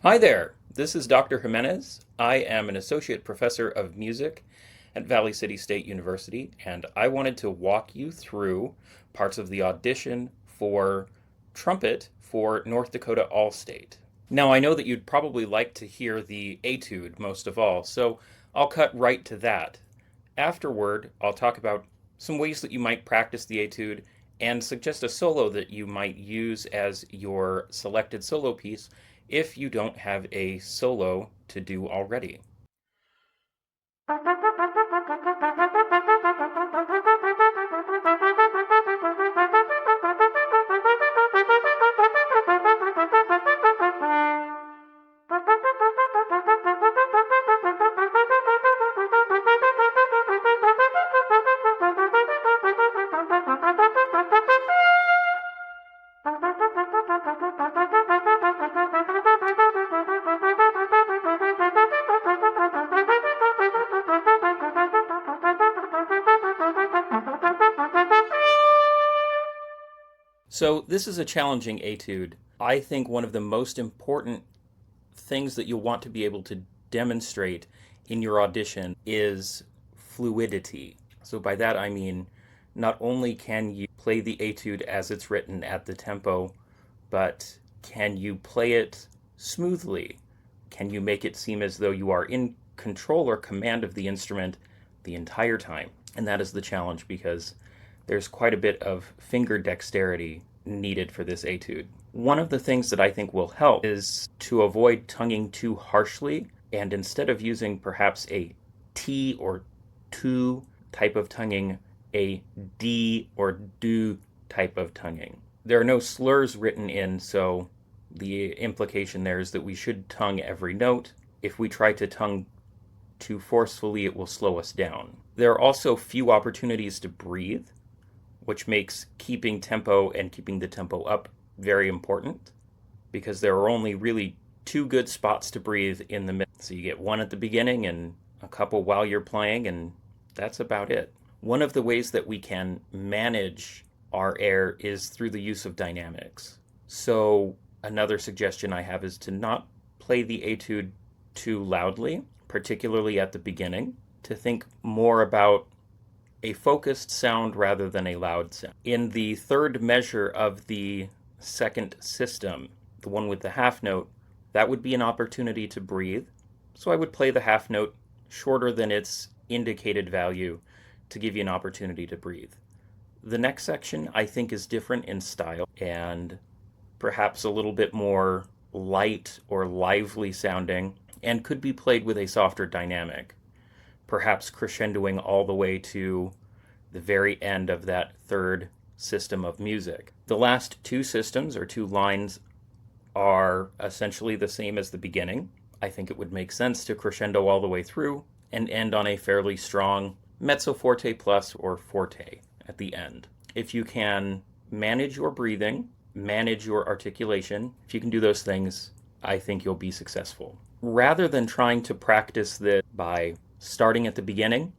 Hi there, this is Dr. Jimenez. I am an associate professor of music at Valley City State University, and I wanted to walk you through parts of the audition for trumpet for North Dakota All-State. Now, I know that you'd probably like to hear the etude most of all, so I'll cut right to that. Afterward, I'll talk about some ways that you might practice the etude and suggest a solo that you might use as your selected solo piece if you don't have a solo to do already. So this is a challenging etude. I think one of the most important things that you'll want to be able to demonstrate in your audition is fluidity. So by that I mean not only can you play the etude as it's written at the tempo, but can you play it smoothly? Can you make it seem as though you are in control or command of the instrument the entire time? And that is the challenge because there's quite a bit of finger dexterity needed for this etude. One of the things that I think will help is to avoid tonguing too harshly, and instead of using perhaps a T or tu type of tonguing, a D or do type of tonguing. There are no slurs written in, so the implication there is that we should tongue every note. If we try to tongue too forcefully, it will slow us down. There are also few opportunities to breathe, which makes keeping tempo and keeping the tempo up very important, because there are only really two good spots to breathe in the middle. So you get one at the beginning and a couple while you're playing, and that's about it. One of the ways that we can manage our air is through the use of dynamics. So another suggestion I have is to not play the etude too loudly, particularly at the beginning, to think more about a focused sound rather than a loud sound. In the third measure of the second system, the one with the half note, that would be an opportunity to breathe. So I would play the half note shorter than its indicated value to give you an opportunity to breathe. The next section I think is different in style and perhaps a little bit more light or lively sounding and could be played with a softer dynamic, perhaps crescendoing all the way to the very end of that third system of music. The last two systems or two lines are essentially the same as the beginning. I think it would make sense to crescendo all the way through and end on a fairly strong mezzo forte plus or forte at the end. If you can manage your breathing, manage your articulation, if you can do those things, I think you'll be successful. Rather than trying to practice this by starting at the beginning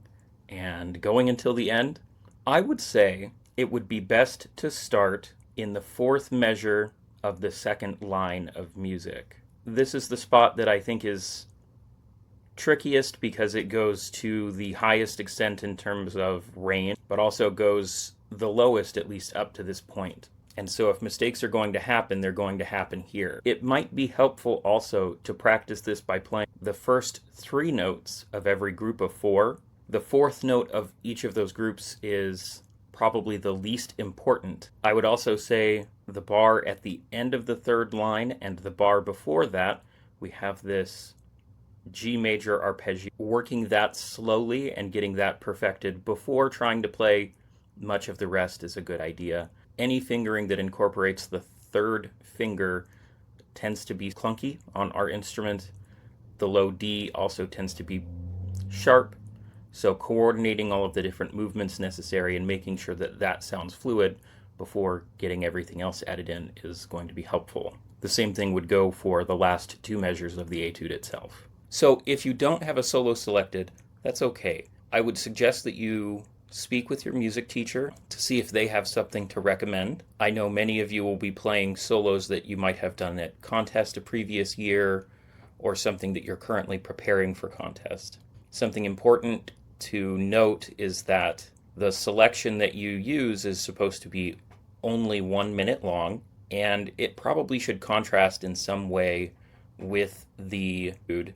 and going until the end, I would say it would be best to start in the fourth measure of the second line of music. This is the spot that I think is trickiest because it goes to the highest extent in terms of range, but also goes the lowest, at least up to this point. And so if mistakes are going to happen, they're going to happen here. It might be helpful also to practice this by playing the first three notes of every group of four. The fourth note of each of those groups is probably the least important. I would also say the bar at the end of the third line and the bar before that, we have this G major arpeggio. Working that slowly and getting that perfected before trying to play much of the rest is a good idea. Any fingering that incorporates the third finger tends to be clunky on our instrument. The low D also tends to be sharp, so coordinating all of the different movements necessary and making sure that that sounds fluid before getting everything else added in is going to be helpful. The same thing would go for the last two measures of the etude itself. So if you don't have a solo selected, that's okay. I would suggest that you speak with your music teacher to see if they have something to recommend. I know many of you will be playing solos that you might have done at contest a previous year or something that you're currently preparing for contest. Something important to note is that the selection that you use is supposed to be only 1 minute long, and it probably should contrast in some way with the food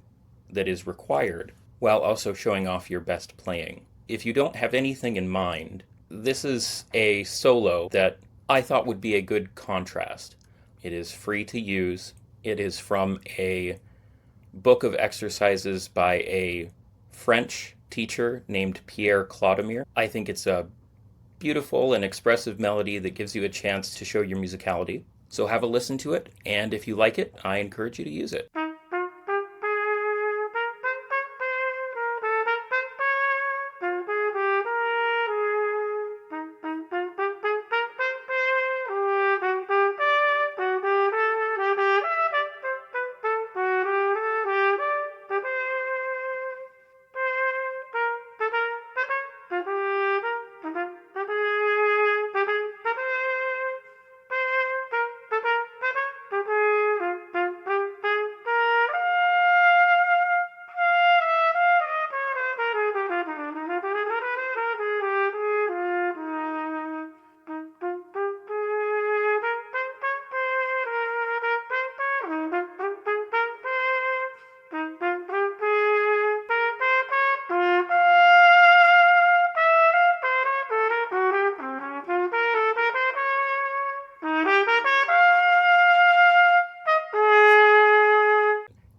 that is required, while also showing off your best playing. If you don't have anything in mind, this is a solo that I thought would be a good contrast. It is free to use. It is from a book of exercises by a French teacher named Pierre Clodomir. I think it's a beautiful and expressive melody that gives you a chance to show your musicality. So have a listen to it, and if you like it, I encourage you to use it.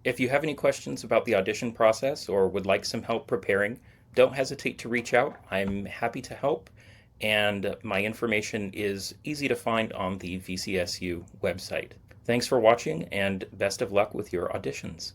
If you have any questions about the audition process or would like some help preparing, don't hesitate to reach out. I'm happy to help, and my information is easy to find on the VCSU website. Thanks for watching, and best of luck with your auditions.